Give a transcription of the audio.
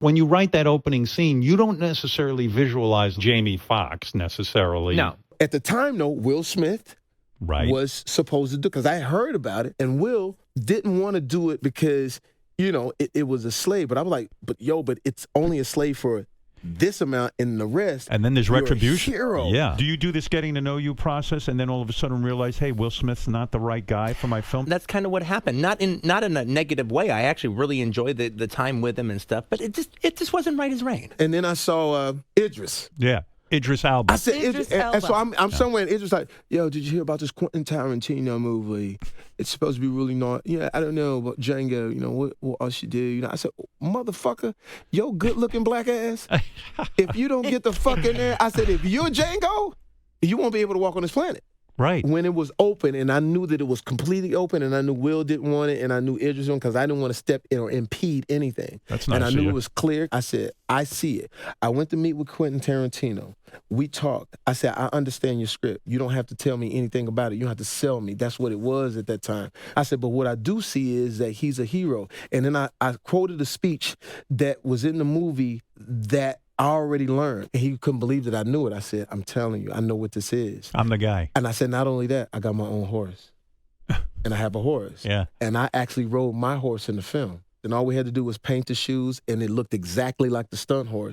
When you write that opening scene, you don't necessarily visualize Jamie Foxx necessarily. No. At the time, though, Will Smith was supposed to do, because I heard about it, and Will didn't want to do it because, you know, it was a slave. But I was like, but it's only a slave for this amount, and the rest. And then there's retribution. Hero. Yeah. Do you do this getting to know you process, and then all of a sudden realize, hey, Will Smith's not the right guy for my film? That's kind of what happened. Not in a negative way. I actually really enjoyed the time with him and stuff, but it just wasn't right as rain. And then I saw Idris. Yeah. Idris Elba. I said Idris Elba. And so I'm somewhere, and Idris like, yo, did you hear about this Quentin Tarantino movie? It's supposed to be really not. Yeah, I don't know about Django. You know what else you do? You know, I said, motherfucker, yo, good-looking black ass. If you don't get the fuck in there, I said, if you're Django, you won't be able to walk on this planet. Right. When it was open, and I knew that it was completely open, and I knew Will didn't want it, and I knew Idris didn't, because I didn't want to step in or impede anything. That's nice. And I knew it it was clear. I said, I see it. I went to meet with Quentin Tarantino. We talked. I said, I understand your script. You don't have to tell me anything about it. You don't have to sell me. That's what it was at that time. I said, but what I do see is that he's a hero. And then I quoted a speech that was in the movie that I already learned. And he couldn't believe that I knew it. I said, I'm telling you, I know what this is. I'm the guy. And I said, not only that, I got my own horse. And I have a horse. Yeah. And I actually rode my horse in the film. And all we had to do was paint the shoes, and it looked exactly like the stunt horse.